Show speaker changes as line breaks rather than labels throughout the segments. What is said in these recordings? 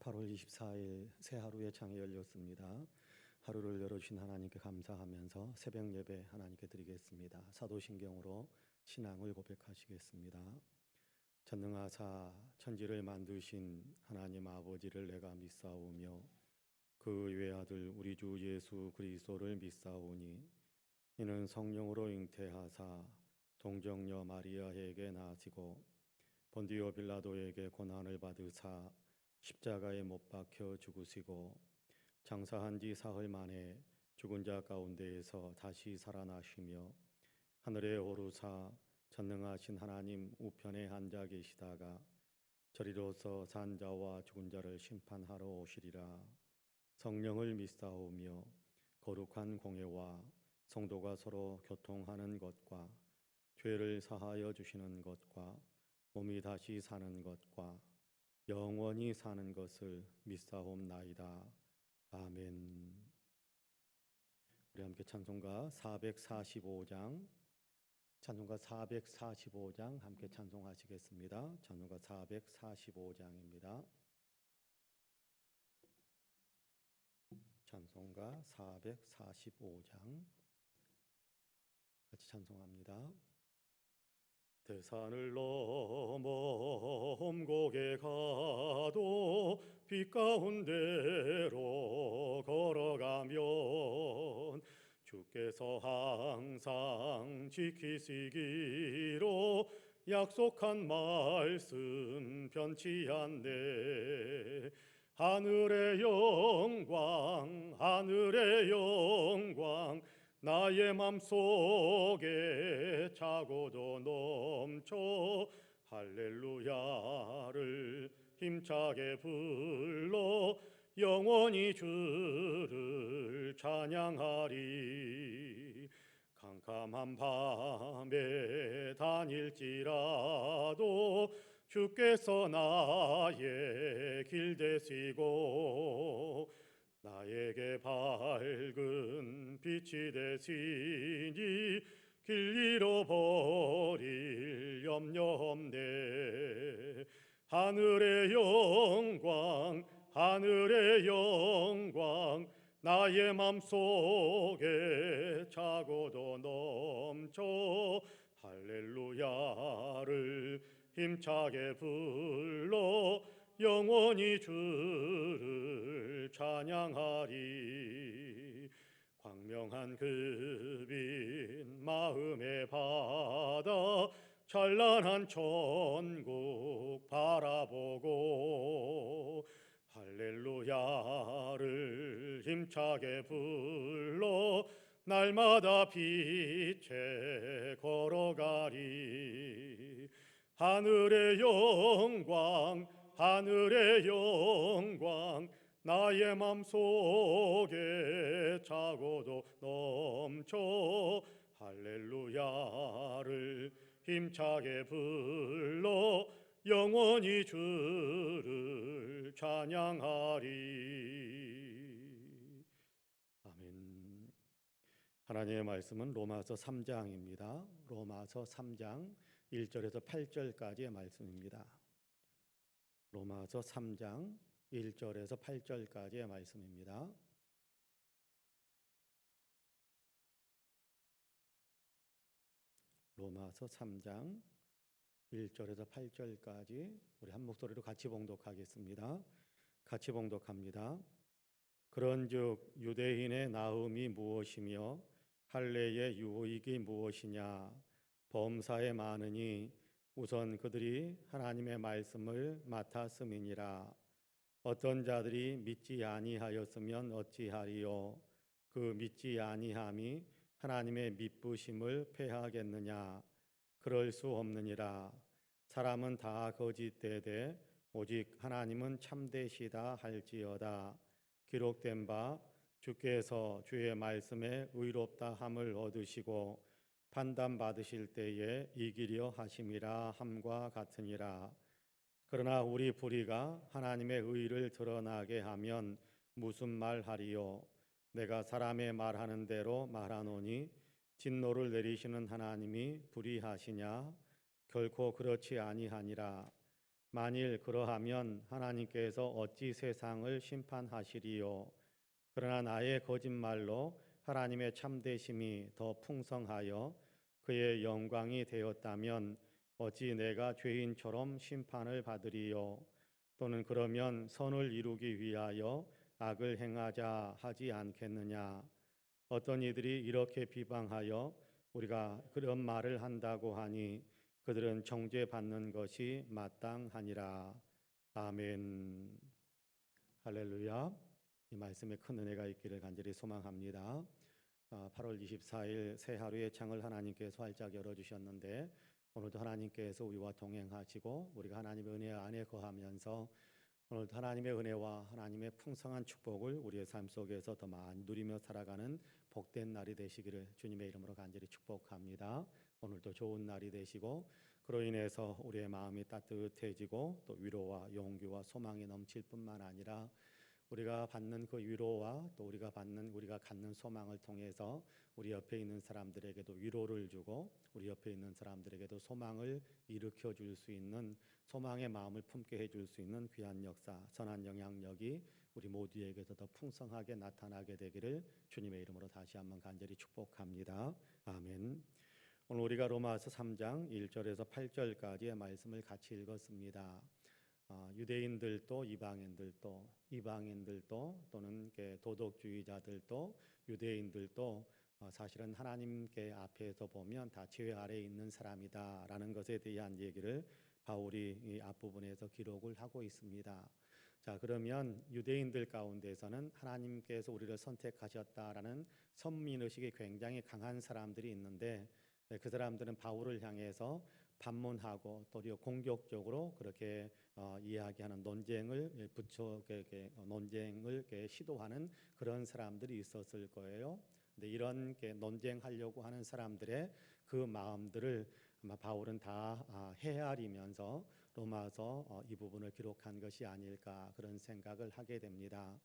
8월 24일 새 하루의 창이 열렸습니다. 하루를 열어주신 하나님께 감사하면서 새벽 예배 하나님께 드리겠습니다. 사도신경으로 신앙을 고백하시겠습니다. 전능하사 천지를 만드신 하나님 아버지를 내가 믿사오며 그 외아들 우리 주 예수 그리스도를 믿사오니 이는 성령으로 잉태하사 동정녀 마리아에게 나시고 본디오 빌라도에게 고난을 받으사 십자가에 못 박혀 죽으시고 장사한 지 사흘 만에 죽은 자 가운데에서 다시 살아나시며 하늘에 오르사 전능하신 하나님 우편에 앉아 계시다가 저리로서 산 자와 죽은 자를 심판하러 오시리라. 성령을 믿사오며 거룩한 공예와 성도가 서로 교통하는 것과 죄를 사하여 주시는 것과 몸이 다시 사는 것과 영원히 사는 것을 믿사옵나이다. 아멘. 우리 함께 찬송가 445장 함께 찬송하시겠습니다. 찬송가 445장입니다. 찬송가 445장 같이 찬송합니다. 대산을 넘어 험곡에 가도 빛 가운데로 걸어가면 주께서 항상 지키시기로 약속한 말씀 변치 않네. 하늘의 영광 나의 맘속에 차고도 넘쳐 할렐루야를 힘차게 불러 영원히 주를 찬양하리. 캄캄한 밤에 다닐지라도 주께서 나의 길 되시고 나에게 밝은 빛이 되시니 길 잃어버릴 염려 없네. 하늘의 영광 나의 맘속에 차고도 넘쳐 할렐루야를 힘차게 불러 영원히 주를 찬양하리. 광명한 그 빛 마음에 받아 찬란한 천국 바라보고 할렐루야를 힘차게 불러 날마다 빛에 걸어가리. 하늘의 영광 나의 맘속에 차고도 넘쳐 할렐루야를 힘차게 불러 영원히 주를 찬양하리. 아멘. 하나님의 말씀은 로마서 3장입니다. 로마서 3장 1절에서 8절까지의 말씀입니다. 로마서 3장 1절에서 8절까지의 말씀입니다. 로마서 3장 1절에서 8절까지 우리 한 목소리로 같이 봉독하겠습니다. 같이 봉독합니다. 그런즉 유대인의 나음이 무엇이며 할례의 유익이 무엇이냐? 범사에 많으니 우선 그들이 하나님의 말씀을 맡았음이니라. 어떤 자들이 믿지 아니하였으면 어찌하리요? 그 믿지 아니함이 하나님의 믿부심을 패하겠느냐? 그럴 수 없느니라. 사람은 다 거짓되되 오직 하나님은 참되시다 할지어다. 기록된 바 주께서 주의 말씀에 의롭다 함을 얻으시고 판단받으실 때에 이기려 하심이라 함과 같으니라. 그러나 우리 불의가 하나님의 의를 드러나게 하면 무슨 말하리요? 내가 사람의 말하는 대로 말하노니 진노를 내리시는 하나님이 불의하시냐? 결코 그렇지 아니하니라. 만일 그러하면 하나님께서 어찌 세상을 심판하시리요? 그러나 나의 거짓말로 하나님의 참되심이 더 풍성하여 그의 영광이 되었다면 어찌 내가 죄인처럼 심판을 받으리요? 또는 그러면 선을 이루기 위하여 악을 행하자 하지 않겠느냐? 어떤 이들이 이렇게 비방하여 우리가 그런 말을 한다고 하니 그들은 정죄받는 것이 마땅하니라. 아멘. 할렐루야. 이 말씀에 큰 은혜가 있기를 간절히 소망합니다. 8월 24일 새 하루의 창을 하나님께서 활짝 열어주셨는데 오늘도 하나님께서 우리와 동행하시고 우리가 하나님의 은혜 안에 거하면서 오늘도 하나님의 은혜와 하나님의 풍성한 축복을 우리의 삶 속에서 더 많이 누리며 살아가는 복된 날이 되시기를 주님의 이름으로 간절히 축복합니다. 오늘도 좋은 날이 되시고 그로 인해서 우리의 마음이 따뜻해지고 또 위로와 용기와 소망이 넘칠 뿐만 아니라 우리가 받는 그 위로와 또 우리가 갖는 소망을 통해서 우리 옆에 있는 사람들에게도 위로를 주고 우리 옆에 있는 사람들에게도 소망을 일으켜 줄 수 있는 소망의 마음을 품게 해줄 수 있는 귀한 역사, 선한 영향력이 우리 모두에게서 더 풍성하게 나타나게 되기를 주님의 이름으로 다시 한번 간절히 축복합니다. 아멘. 오늘 우리가 로마서 3장 1절에서 8절까지의 말씀을 같이 읽었습니다. 유대인들도 이방인들도 또는 도덕주의자들도 유대인들도 사실은 하나님께 앞에서 보면 다 죄 아래에 있는 사람이다라는 것에 대한 얘기를 바울이 이 앞부분에서 기록을 하고 있습니다. 자, 그러면 유대인들 가운데서는 하나님께서 우리를 선택하셨다라는 선민의식이 굉장히 강한 사람들이 있는데 그 사람들은 바울을 향해서 반문하고 도리어 공격적으로 그렇게 이야기하는 논쟁을 시도하는 그런 사람들이 있었을 거예요. 근데 이런 논쟁하려고 하는 사람들의 그 마음들을 아마 바울은 다 헤아리면서 로마서 이 부분을 기록한 것이 아닐까 그런 생각을 하게 됩니다.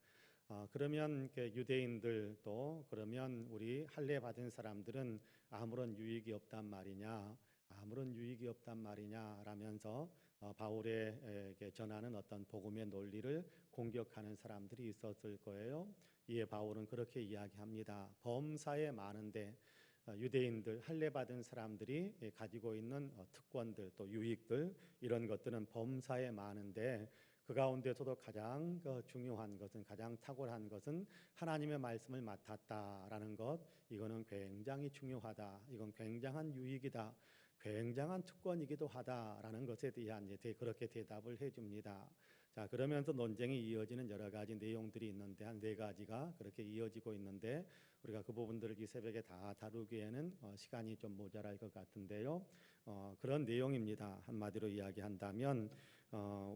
그러면 유대인들도 그러면 우리 할례 받은 사람들은 아무런 유익이 없단 말이냐? 아무런 유익이 없단 말이냐 라면서 바울에게 전하는 어떤 복음의 논리를 공격하는 사람들이 있었을 거예요. 이에 바울은 그렇게 이야기합니다. 범사에 많은데 유대인들 할례 받은 사람들이 가지고 있는 특권들 또 유익들 이런 것들은 범사에 많은데 그 가운데서도 가장 중요한 것은 가장 탁월한 것은 하나님의 말씀을 맡았다라는 것 이거는 굉장히 중요하다. 이건 굉장한 유익이다. 굉장한 특권이기도 하다라는 것에 대한 그렇게 대답을 해줍니다. 자, 그러면서 논쟁이 이어지는 여러 가지 내용들이 있는데 한 네 가지가 그렇게 이어지고 있는데 우리가 그 부분들을 이 새벽에 다 다루기에는 시간이 좀 모자랄 것 같은데요. 그런 내용입니다. 한마디로 이야기한다면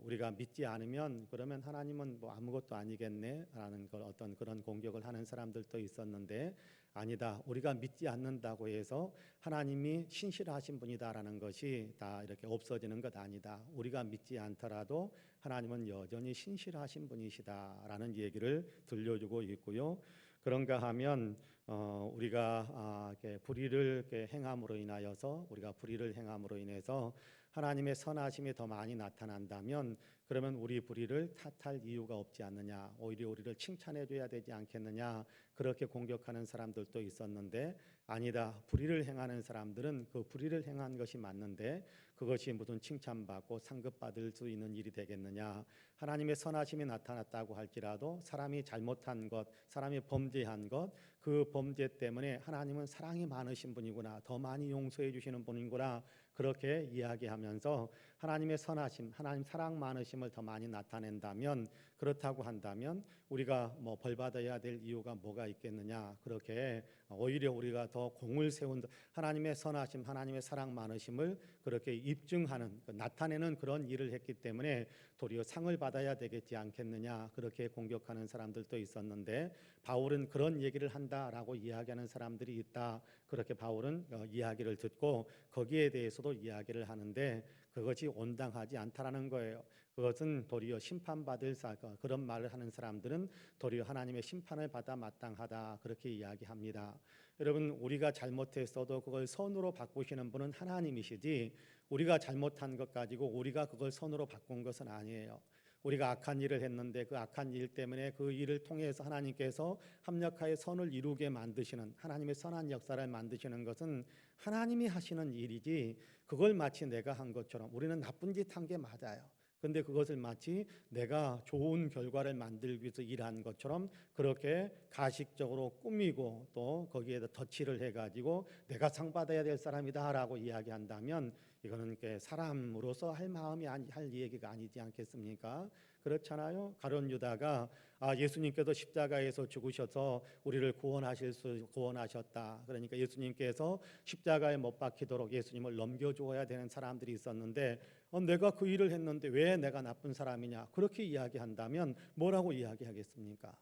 우리가 믿지 않으면 그러면 하나님은 뭐 아무것도 아니겠네라는 어떤 그런 공격을 하는 사람들도 있었는데 아니다. 우리가 믿지 않는다고 해서 하나님이 신실하신 분이다라는 것이 다 이렇게 없어지는 것 아니다. 우리가 믿지 않더라도 하나님은 여전히 신실하신 분이시다라는 얘기를 들려주고 있고요. 그런가 하면 우리가 불의를 행함으로 인하여서 우리가 불의를 행함으로 인해서 하나님의 선하심이 더 많이 나타난다면 그러면 우리 불의를 탓할 이유가 없지 않느냐, 오히려 우리를 칭찬해 줘야 되지 않겠느냐 그렇게 공격하는 사람들도 있었는데 아니다. 불의를 행하는 사람들은 그 불의를 행한 것이 맞는데 그것이 무슨 칭찬받고 상급받을 수 있는 일이 되겠느냐. 하나님의 선하심이 나타났다고 할지라도 사람이 잘못한 것, 사람이 범죄한 것, 그 범죄 때문에 하나님은 사랑이 많으신 분이구나, 더 많이 용서해 주시는 분이구나 그렇게 이야기하면서 하나님의 선하심, 하나님 사랑 많으심을 더 많이 나타낸다면 그렇다고 한다면 우리가 뭐 벌 받아야 될 이유가 뭐가 있겠느냐. 그렇게 오히려 우리가 더 공을 세운 하나님의 선하심, 하나님의 사랑 많으심을 그렇게 입증하는 나타내는 그런 일을 했기 때문에 도리어 상을 받아야 되겠지 않겠느냐 그렇게 공격하는 사람들도 있었는데 바울은 그런 얘기를 한다라고 이야기하는 사람들이 있다. 그렇게 바울은 이야기를 듣고 거기에 대해서도 이야기를 하는데 그것이 온당하지 않다라는 거예요. 그것은 도리어 심판받을 그런 말을 하는 사람들은 도리어 하나님의 심판을 받아 마땅하다 그렇게 이야기합니다. 여러분 우리가 잘못했어도 그걸 선으로 바꾸시는 분은 하나님이시지 우리가 잘못한 것 가지고 우리가 그걸 선으로 바꾼 것은 아니에요. 우리가 악한 일을 했는데 그 악한 일 때문에 그 일을 통해서 하나님께서 합력하여 선을 이루게 만드시는 하나님의 선한 역사를 만드시는 것은 하나님이 하시는 일이지 그걸 마치 내가 한 것처럼 우리는 나쁜 짓 한 게 맞아요. 근데 그것을 마치 내가 좋은 결과를 만들기 위해서 일한 것처럼 그렇게 가식적으로 꾸미고 또 거기에다 덧칠을 해가지고 내가 상 받아야 될 사람이다라고 이야기한다면 이거는 사람으로서 할 마음이 할 얘기가 아니지 않겠습니까? 그렇잖아요. 가룟 유다가 예수님께서 십자가에서 죽으셔서 우리를 구원하셨다. 그러니까 예수님께서 십자가에 못 박히도록 예수님을 넘겨주어야 되는 사람들이 있었는데 내가 그 일을 했는데 왜 내가 나쁜 사람이냐? 그렇게 이야기한다면 뭐라고 이야기하겠습니까?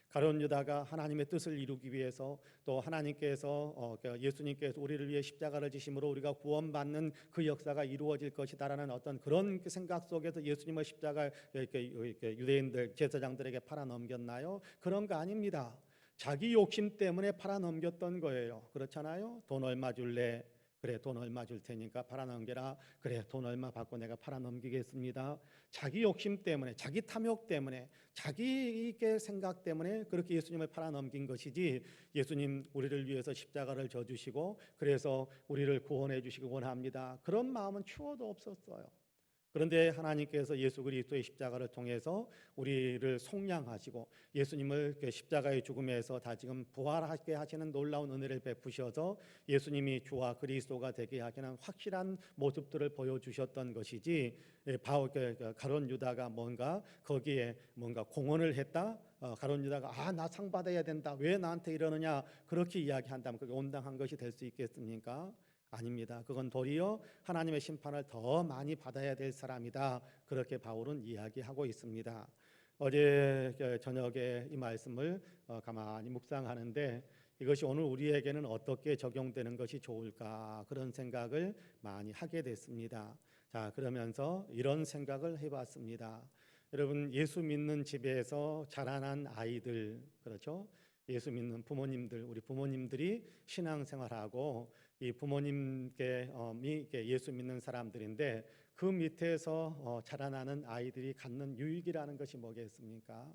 가룟 유다가 하나님의 뜻을 이루기 위해서 또 하나님께서 예수님께서 우리를 위해 십자가를 지심으로 우리가 구원받는 그 역사가 이루어질 것이다라는 어떤 그런 생각 속에서 예수님을 십자가 이렇게 유대인들 제사장들에게 팔아 넘겼나요? 그런 거 아닙니다. 자기 욕심 때문에 팔아 넘겼던 거예요. 그렇잖아요. 돈 얼마 줄래? 그래 돈 얼마 줄 테니까 팔아 넘겨라. 그래 돈 얼마 받고 내가 팔아 넘기겠습니다. 자기 욕심 때문에 자기 탐욕 때문에 자기의 생각 때문에 그렇게 예수님을 팔아 넘긴 것이지 예수님 우리를 위해서 십자가를 져주시고 그래서 우리를 구원해 주시기 원합니다. 그런 마음은 추호도 없었어요. 그런데 하나님께서 예수 그리스도의 십자가를 통해서 우리를 속량하시고 예수님을 십자가의 죽음에서 다시금 부활하게 하시는 놀라운 은혜를 베푸셔서 예수님이 주와 그리스도가 되게 하시는 확실한 모습들을 보여주셨던 것이지 가룟 유다가 뭔가 거기에 뭔가 공헌을 했다. 가룟 유다가 나 상 받아야 된다. 왜 나한테 이러느냐 그렇게 이야기한다면 그게 온당한 것이 될 수 있겠습니까? 아닙니다. 그건 도리어 하나님의 심판을 더 많이 받아야 될 사람이다. 그렇게 바울은 이야기하고 있습니다. 어제 저녁에 이 말씀을 가만히 묵상하는데 이것이 오늘 우리에게는 어떻게 적용되는 것이 좋을까 그런 생각을 많이 하게 됐습니다. 자, 그러면서 이런 생각을 해봤습니다. 여러분 예수 믿는 집에서 자라난 아이들 그렇죠? 예수 믿는 부모님들 우리 부모님들이 신앙생활하고 이 부모님께 예수 믿는 사람들인데 그 밑에서 자라나는 아이들이 갖는 유익이라는 것이 뭐겠습니까?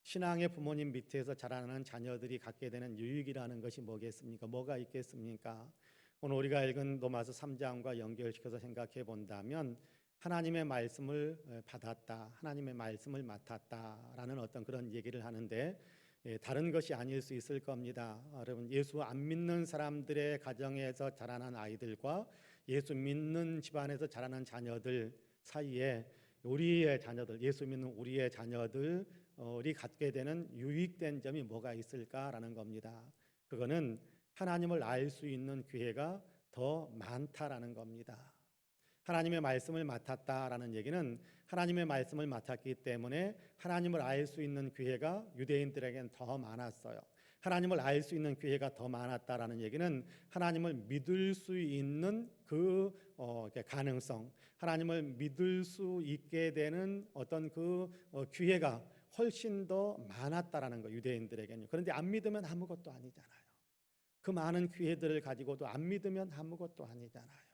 신앙의 부모님 밑에서 자라나는 자녀들이 갖게 되는 유익이라는 것이 뭐겠습니까? 뭐가 있겠습니까? 오늘 우리가 읽은 로마서 3장과 연결시켜서 생각해 본다면 하나님의 말씀을 받았다, 하나님의 말씀을 맡았다라는 어떤 그런 얘기를 하는데 다른 것이 아닐 수 있을 겁니다. 여러분 예수 안 믿는 사람들의 가정에서 자라난 아이들과 예수 믿는 집안에서 자라난 자녀들 사이에 우리의 자녀들, 예수 믿는 우리의 자녀들이 갖게 되는 유익된 점이 뭐가 있을까라는 겁니다. 그거는 하나님을 알 수 있는 기회가 더 많다라는 겁니다. 하나님의 말씀을 맡았다라는 얘기는 하나님의 말씀을 맡았기 때문에 하나님을 알 수 있는 기회가 유대인들에게는 더 많았어요. 하나님을 알 수 있는 기회가 더 많았다라는 얘기는 하나님을 믿을 수 있는 그 가능성, 하나님을 믿을 수 있게 되는 어떤 그 기회가 훨씬 더 많았다라는 거 유대인들에게는. 그런데 안 믿으면 아무것도 아니잖아요. 그 많은 기회들을 가지고도 안 믿으면 아무것도 아니잖아요.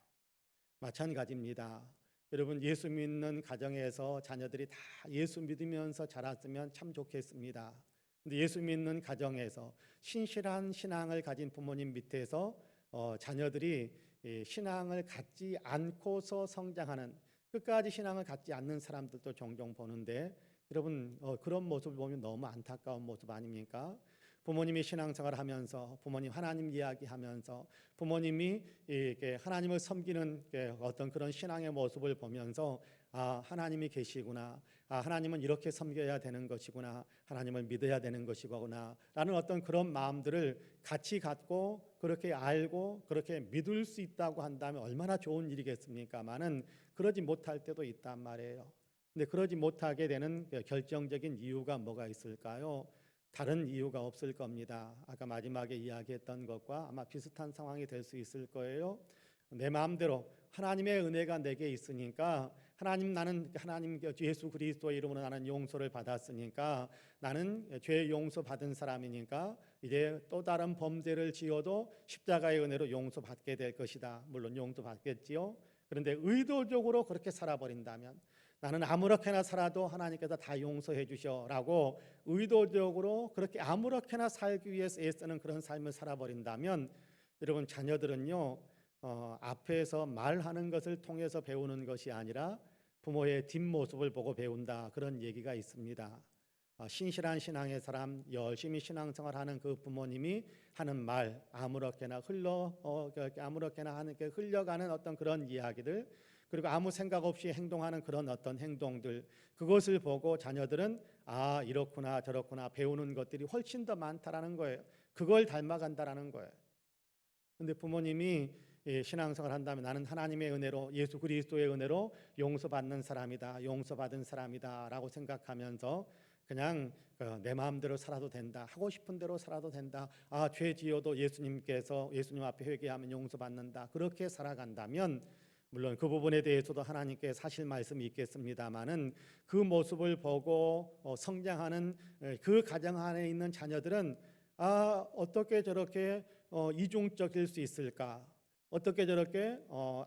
마찬가지입니다. 여러분 예수 믿는 가정에서 자녀들이 다 예수 믿으면서 자랐으면 참 좋겠습니다. 근데 예수 믿는 가정에서 신실한 신앙을 가진 부모님 밑에서 자녀들이 신앙을 갖지 않고서 성장하는 끝까지 신앙을 갖지 않는 사람들도 종종 보는데 여러분 그런 모습을 보면 너무 안타까운 모습 아닙니까? 부모님이 신앙생활을 하면서 부모님 하나님 이야기하면서 부모님이 이렇게 하나님을 섬기는 어떤 그런 신앙의 모습을 보면서 하나님이 계시구나, 하나님은 이렇게 섬겨야 되는 것이구나, 하나님을 믿어야 되는 것이구나 라는 어떤 그런 마음들을 같이 갖고 그렇게 알고 그렇게 믿을 수 있다고 한다면 얼마나 좋은 일이겠습니까마는 그러지 못할 때도 있단 말이에요. 근데 그러지 못하게 되는 결정적인 이유가 뭐가 있을까요? 다른 이유가 없을 겁니다. 아까 마지막에 이야기했던 것과 아마 비슷한 상황이 될 수 있을 거예요. 내 마음대로 하나님의 은혜가 내게 있으니까 나는 하나님 예수 그리스도의 이름으로 나는 용서를 받았으니까 나는 죄 용서 받은 사람이니까 이제 또 다른 범죄를 지어도 십자가의 은혜로 용서받게 될 것이다. 물론 용서받겠지요. 그런데 의도적으로 그렇게 살아버린다면 나는 아무렇게나 살아도 하나님께서 다 용서해 주셔라고 의도적으로 그렇게 아무렇게나 살기 위해서 애쓰는 그런 삶을 살아버린다면 여러분 자녀들은요 앞에서 말하는 것을 통해서 배우는 것이 아니라 부모의 뒷모습을 보고 배운다 그런 얘기가 있습니다. 신실한 신앙의 사람 열심히 신앙생활하는 그 부모님이 하는 말 아무렇게나 아무렇게나 하는 게 흘려가는 어떤 그런 이야기들 그리고 아무 생각 없이 행동하는 그런 어떤 행동들 그것을 보고 자녀들은 아 이렇구나 저렇구나 배우는 것들이 훨씬 더 많다라는 거예요. 그걸 닮아간다라는 거예요. 근데 부모님이 신앙생활 한다면 나는 하나님의 은혜로 예수 그리스도의 은혜로 용서받는 사람이다 용서받은 사람이다 라고 생각하면서 그냥 내 마음대로 살아도 된다 하고 싶은 대로 살아도 된다 죄 지어도 예수님 앞에 회개하면 용서받는다 그렇게 살아간다면 물론 그 부분에 대해서도 하나님께 사실 말씀이 있겠습니다마는 그 모습을 보고 성장하는 그 가정 안에 있는 자녀들은 어떻게 저렇게 이중적일 수 있을까 어떻게 저렇게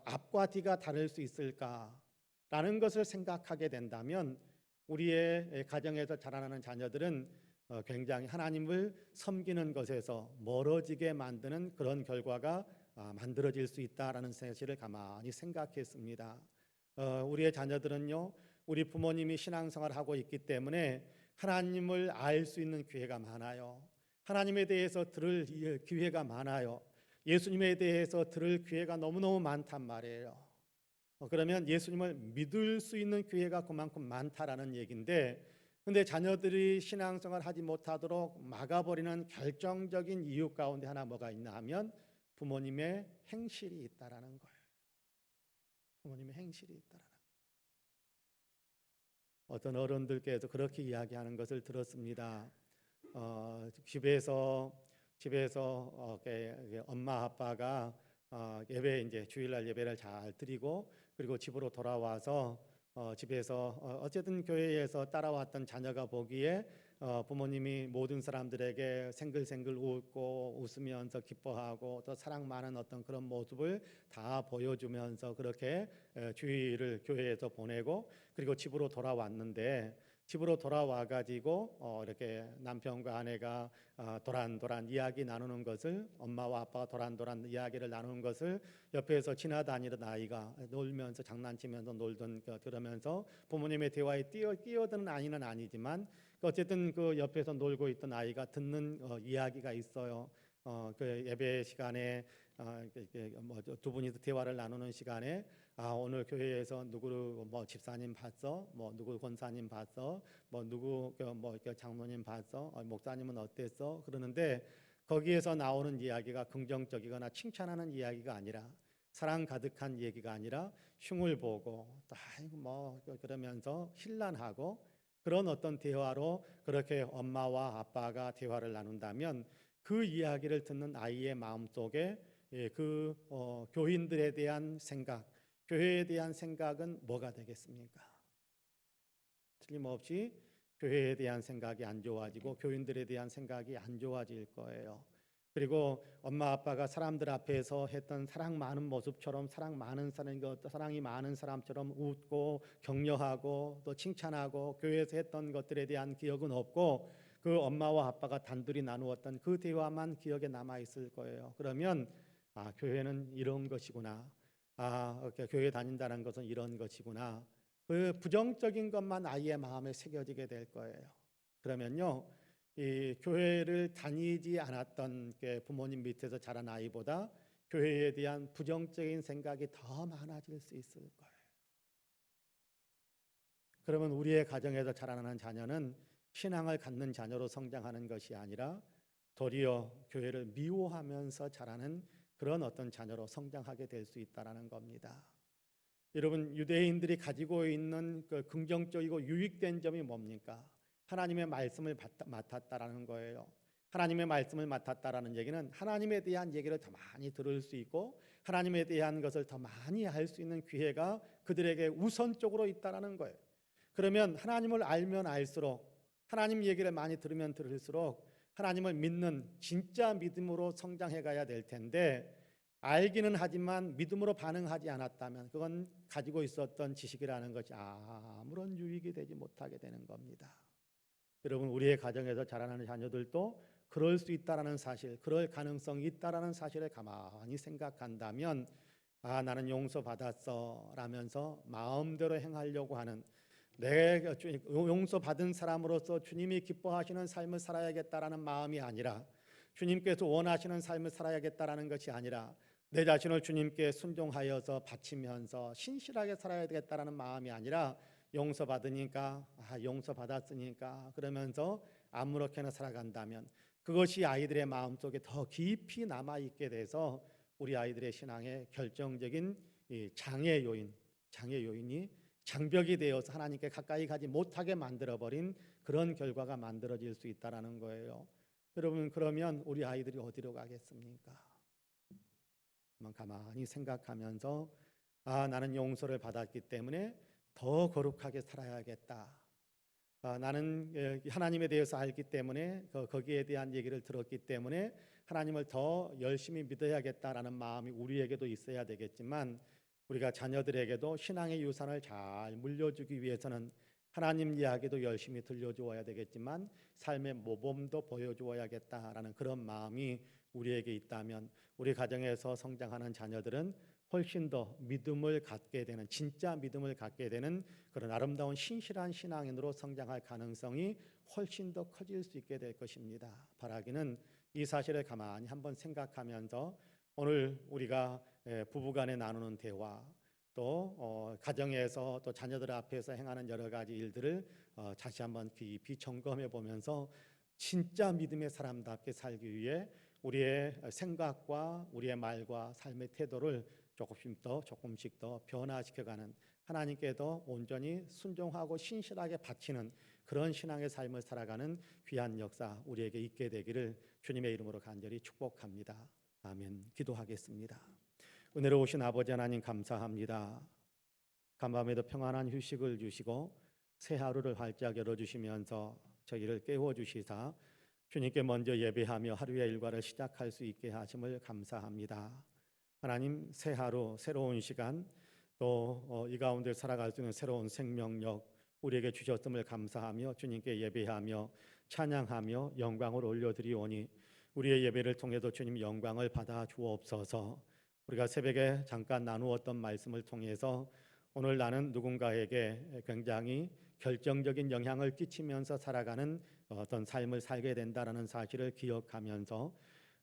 앞과 뒤가 다를 수 있을까라는 것을 생각하게 된다면 우리의 가정에서 자라나는 자녀들은 굉장히 하나님을 섬기는 것에서 멀어지게 만드는 그런 결과가 만들어질 수 있다라는 사실을 가만히 생각했습니다. 우리의 자녀들은요 우리 부모님이 신앙생활을 하고 있기 때문에 하나님을 알 수 있는 기회가 많아요. 하나님에 대해서 들을 기회가 많아요. 예수님에 대해서 들을 기회가 너무너무 많단 말이에요. 그러면 예수님을 믿을 수 있는 기회가 그만큼 많다라는 얘기인데 근데 자녀들이 신앙생활을 하지 못하도록 막아버리는 결정적인 이유 가운데 하나 뭐가 있나 하면 부모님의 행실이 있다라는 거예요. 부모님의 행실이 있다라는 거예요. 어떤 어른들께서 그렇게 이야기하는 것을 들었습니다. 집에서 엄마 아빠가 예배 이제 주일날 예배를 잘 드리고 그리고 집으로 돌아와서 집에서 어쨌든 교회에서 따라왔던 자녀가 보기에 부모님이 모든 사람들에게 생글생글 웃고 웃으면서 기뻐하고 또 사랑 많은 어떤 그런 모습을 다 보여주면서 그렇게 주일을 교회에서 보내고 그리고 집으로 돌아왔는데 집으로 돌아와 가지고 이렇게 남편과 아내가 도란도란 이야기 나누는 것을 엄마와 아빠가 도란도란 이야기를 나누는 것을 옆에서 지나다니던 아이가 놀면서 장난치면서 놀던 들으면서 부모님의 대화에 끼어드는 아이는 아니지만 어쨌든 그 옆에서 놀고 있던 아이가 듣는 이야기가 있어요. 그 예배 시간에 두 분이서 대화를 나누는 시간에 오늘 교회에서 누구 집사님 봤어? 누구 권사님 봤어? 누구 장로님 봤어? 목사님은 어땠어? 그러는데 거기에서 나오는 이야기가 긍정적이거나 칭찬하는 이야기가 아니라 사랑 가득한 얘기가 아니라 흉을 보고 그러면서 신란하고 그런 어떤 대화로 그렇게 엄마와 아빠가 대화를 나눈다면 그 이야기를 듣는 아이의 마음속에 그 교인들에 대한 생각 교회에 대한 생각은 뭐가 되겠습니까? 틀림없이 교회에 대한 생각이 안 좋아지고 교인들에 대한 생각이 안 좋아질 거예요. 그리고 엄마 아빠가 사람들 앞에서 했던 사랑 많은 모습처럼 사랑이 많은 사람처럼 웃고 격려하고 또 칭찬하고 교회에서 했던 것들에 대한 기억은 없고 그 엄마와 아빠가 단둘이 나누었던 그 대화만 기억에 남아 있을 거예요. 그러면 교회는 이런 것이구나. 교회 다닌다는 것은 이런 것이구나. 그 부정적인 것만 아이의 마음에 새겨지게 될 거예요. 그러면요, 이 교회를 다니지 않았던 부모님 밑에서 자란 아이보다 교회에 대한 부정적인 생각이 더 많아질 수 있을 거예요. 그러면 우리의 가정에서 자라나는 자녀는 신앙을 갖는 자녀로 성장하는 것이 아니라 도리어 교회를 미워하면서 자라는 그런 어떤 자녀로 성장하게 될 수 있다라는 겁니다. 여러분 유대인들이 가지고 있는 그 긍정적이고 유익된 점이 뭡니까? 하나님의 말씀을 맡았다라는 거예요. 하나님의 말씀을 맡았다라는 얘기는 하나님에 대한 얘기를 더 많이 들을 수 있고 하나님에 대한 것을 더 많이 할 수 있는 기회가 그들에게 우선적으로 있다라는 거예요. 그러면 하나님을 알면 알수록 하나님 얘기를 많이 들으면 들을수록 하나님을 믿는 진짜 믿음으로 성장해 가야 될 텐데 알기는 하지만 믿음으로 반응하지 않았다면 그건 가지고 있었던 지식이라는 것이 아무런 유익이 되지 못하게 되는 겁니다. 여러분, 우리의 가정에서 자라나는 자녀들도 그럴 수 있다라는 사실, 그럴 가능성이 있다라는 사실을 가만히 생각한다면 나는 용서받았어 라면서 마음대로 행하려고 하는 내 용서받은 사람으로서 주님이 기뻐하시는 삶을 살아야겠다라는 마음이 아니라 주님께서 원하시는 삶을 살아야겠다라는 것이 아니라 내 자신을 주님께 순종하여서 바치면서 신실하게 살아야 되겠다라는 마음이 아니라 용서받으니까 용서받았으니까 그러면서 아무렇게나 살아간다면 그것이 아이들의 마음속에 더 깊이 남아있게 돼서 우리 아이들의 신앙의 결정적인 장애 요인이 장벽이 되어서 하나님께 가까이 가지 못하게 만들어버린 그런 결과가 만들어질 수 있다는 거예요. 여러분, 그러면 우리 아이들이 어디로 가겠습니까? 가만히 생각하면서 나는 용서를 받았기 때문에 더 거룩하게 살아야겠다. 나는 하나님에 대해서 알기 때문에 거기에 대한 얘기를 들었기 때문에 하나님을 더 열심히 믿어야겠다라는 마음이 우리에게도 있어야 되겠지만 우리가 자녀들에게도 신앙의 유산을 잘 물려주기 위해서는 하나님 이야기도 열심히 들려주어야 되겠지만 삶의 모범도 보여주어야겠다라는 그런 마음이 우리에게 있다면 우리 가정에서 성장하는 자녀들은 훨씬 더 믿음을 갖게 되는 진짜 믿음을 갖게 되는 그런 아름다운 신실한 신앙인으로 성장할 가능성이 훨씬 더 커질 수 있게 될 것입니다. 바라기는 이 사실을 가만히 한번 생각하면서 오늘 우리가 부부간에 나누는 대화 또 가정에서 또 자녀들 앞에서 행하는 여러 가지 일들을 다시 한번 깊이 점검해 보면서 진짜 믿음의 사람답게 살기 위해 우리의 생각과 우리의 말과 삶의 태도를 조금씩 더 변화시켜가는 하나님께도 온전히 순종하고 신실하게 바치는 그런 신앙의 삶을 살아가는 귀한 역사 우리에게 있게 되기를 주님의 이름으로 간절히 축복합니다. 아멘. 기도하겠습니다. 은혜로우신 아버지 하나님 감사합니다. 간밤에도 평안한 휴식을 주시고 새 하루를 활짝 열어주시면서 저희를 깨워주시사 주님께 먼저 예배하며 하루의 일과를 시작할 수 있게 하심을 감사합니다. 하나님, 새 하루 새로운 시간 또 이 가운데 살아갈 수 있는 새로운 생명력 우리에게 주셨음을 감사하며 주님께 예배하며 찬양하며 영광을 올려드리오니 우리의 예배를 통해서 주님 영광을 받아 주옵소서. 우리가 새벽에 잠깐 나누었던 말씀을 통해서 오늘 나는 누군가에게 굉장히 결정적인 영향을 끼치면서 살아가는 어떤 삶을 살게 된다라는 사실을 기억하면서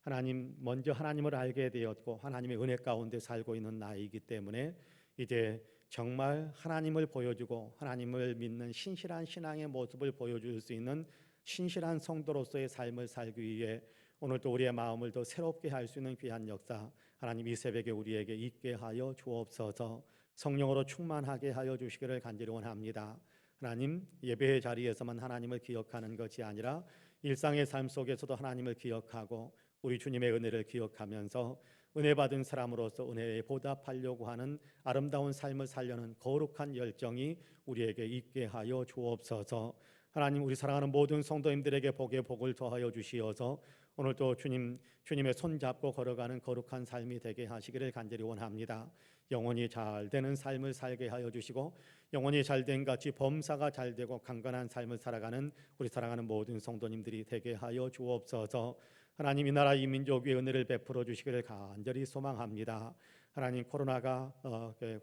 하나님 먼저 하나님을 알게 되었고 하나님의 은혜 가운데 살고 있는 나이기 때문에 이제 정말 하나님을 보여주고 하나님을 믿는 신실한 신앙의 모습을 보여줄 수 있는 신실한 성도로서의 삶을 살기 위해 오늘도 우리의 마음을 더 새롭게 할 수 있는 귀한 역사 하나님 이 새벽에 우리에게 있게 하여 주옵소서. 성령으로 충만하게 하여 주시기를 간절히 원합니다. 하나님, 예배의 자리에서만 하나님을 기억하는 것이 아니라 일상의 삶 속에서도 하나님을 기억하고 우리 주님의 은혜를 기억하면서 은혜 받은 사람으로서 은혜에 보답하려고 하는 아름다운 삶을 살려는 거룩한 열정이 우리에게 있게 하여 주옵소서. 하나님, 우리 사랑하는 모든 성도님들에게 복에 복을 더하여 주시어서 오늘도 주님의 손잡고 걸어가는 거룩한 삶이 되게 하시기를 간절히 원합니다. 영혼이 잘 되는 삶을 살게 하여 주시고 영혼이 잘된 같이 범사가 잘 되고 강건한 삶을 살아가는 우리 사랑하는 모든 성도님들이 되게 하여 주옵소서. 하나님, 이 나라 이 민족 위에 은혜를 베풀어 주시기를 간절히 소망합니다. 하나님, 코로나가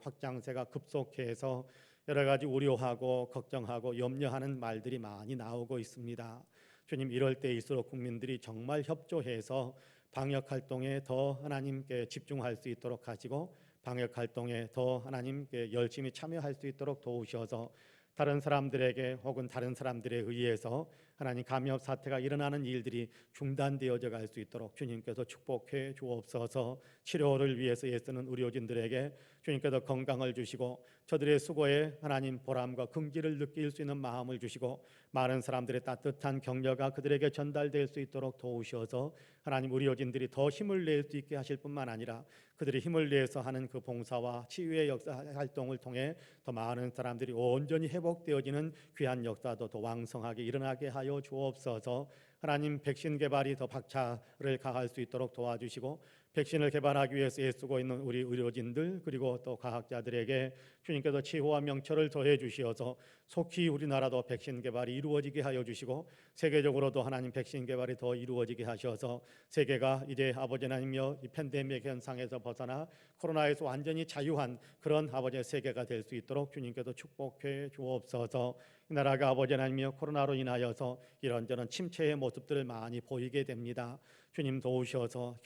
확장세가 급속해서 여러 가지 우려하고 걱정하고 염려하는 말들이 많이 나오고 있습니다. 주님, 이럴 때일수록 국민들이 정말 협조해서 방역 활동에 더 하나님께 집중할 수 있도록 하시고 방역 활동에 더 하나님께 열심히 참여할 수 있도록 도우셔서 다른 사람들에게 혹은 다른 사람들에 의해서 하나님 감염 사태가 일어나는 일들이 중단되어져 갈 수 있도록 주님께서 축복해 주옵소서. 치료를 위해서 애쓰는 의료진들에게 주님께서 건강을 주시고 저들의 수고에 하나님 보람과 긍지를 느낄 수 있는 마음을 주시고 많은 사람들의 따뜻한 격려가 그들에게 전달될 수 있도록 도우셔서 하나님 의료진들이 더 힘을 낼 수 있게 하실 뿐만 아니라 그들이 힘을 내서 하는 그 봉사와 치유의 역사 활동을 통해 더 많은 사람들이 온전히 회복되어지는 귀한 역사도 더 왕성하게 일어나게 하여 주옵소서. 하나님 백신 개발이 더 박차를 가할 수 있도록 도와주시고 백신을 개발하기 위해서 애쓰고 있는 우리 의료진들 그리고 또 과학자들에게 주님께서 치호와 명철을 더해 주시어서 속히 우리나라도 백신 개발이 이루어지게 하여 주시고 세계적으로도 하나님 백신 개발이 더 이루어지게 하셔서 세계가 이제 아버지 하나님여 이 팬데믹 현상에서 벗어나 코로나에서 완전히 자유한 그런 아버지의 세계가 될 수 있도록 주님께서 축복해 주옵소서. 이 나라가 아버지 하나님여 코로나로 인하여서 이런저런 침체의 모습들을 많이 보이게 됩니다. 주님 도우셔서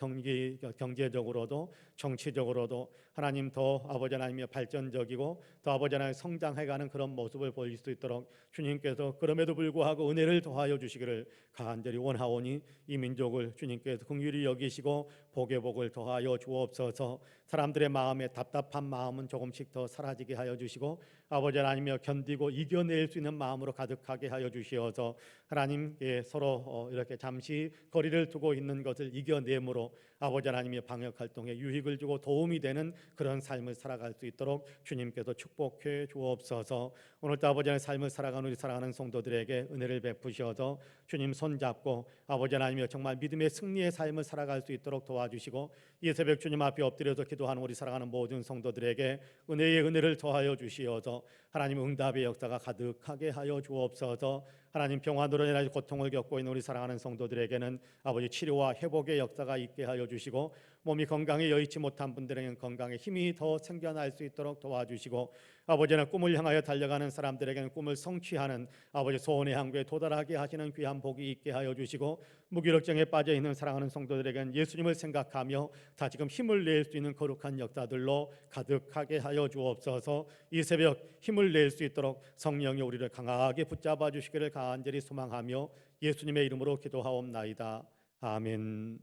경제적으로도 정치적으로도 하나님 더 아버지 하나님의 발전적이고 더 아버지 하나님 성장해가는 그런 모습을 보일 수 있도록 주님께서 그럼에도 불구하고 은혜를 더하여 주시기를 간절히 원하오니 이 민족을 주님께서 긍휼히 여기시고 복의 복을 더하여 주옵소서. 사람들의 마음에 답답한 마음은 조금씩 더 사라지게 하여 주시고 아버지 하나님이여 견디고 이겨낼 수 있는 마음으로 가득하게 하여 주시어서 하나님께 서로 이렇게 잠시 거리를 두고 있는 것을 이겨내므로 아버지 하나님의 방역 활동에 유익을 주고 도움이 되는 그런 삶을 살아갈 수 있도록 주님께서 축복해 주옵소서. 오늘도 아버지 하나님의 삶을 살아가는 우리 사랑하는 성도들에게 은혜를 베푸셔서 주님 손잡고 아버지 하나님이여 정말 믿음의 승리의 삶을 살아갈 수 있도록 도와주시고 이 새벽 주님 앞에 엎드려서 기도하는 우리 사랑하는 모든 성도들에게 은혜의 은혜를 더하여 주시어서 하나님 응답의 역사가 가득하게 하여 주옵소서. 하나님 평안으로 인하여 고통을 겪고 있는 우리 사랑하는 성도들에게는 아버지 치료와 회복의 역사가 있게 하여 주시고 몸이 건강에 여의치 못한 분들에게는 건강에 힘이 더 생겨날 수 있도록 도와주시고 아버지는 꿈을 향하여 달려가는 사람들에게는 꿈을 성취하는 아버지 소원의 항구에 도달하게 하시는 귀한 복이 있게 하여 주시고 무기력증에 빠져 있는 사랑하는 성도들에게는 예수님을 생각하며 다시금 힘을 낼 수 있는 거룩한 역사들로 가득하게 하여 주옵소서. 이 새벽 힘을 낼 수 있도록 성령이 우리를 강하게 붙잡아 주시기를 간절히 소망하며 예수님의 이름으로 기도하옵나이다. 아멘.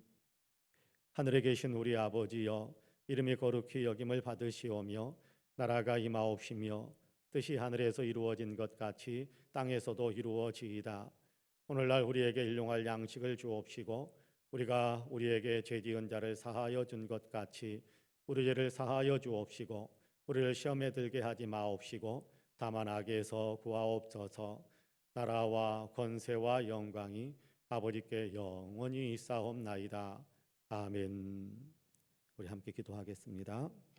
하늘에 계신 우리 아버지여 이름이 거룩히 여김을 받으시오며 나라가 임하옵시며 뜻이 하늘에서 이루어진 것 같이 땅에서도 이루어지이다. 오늘날 우리에게 일용할 양식을 주옵시고 우리가 우리에게 죄지은 자를 사하여 준 것 같이 우리 죄를 사하여 주옵시고 우리를 시험에 들게 하지 마옵시고 다만 악에서 구하옵소서. 나라와 권세와 영광이 아버지께 영원히 있사옵나이다. 아멘. 우리 함께 기도하겠습니다.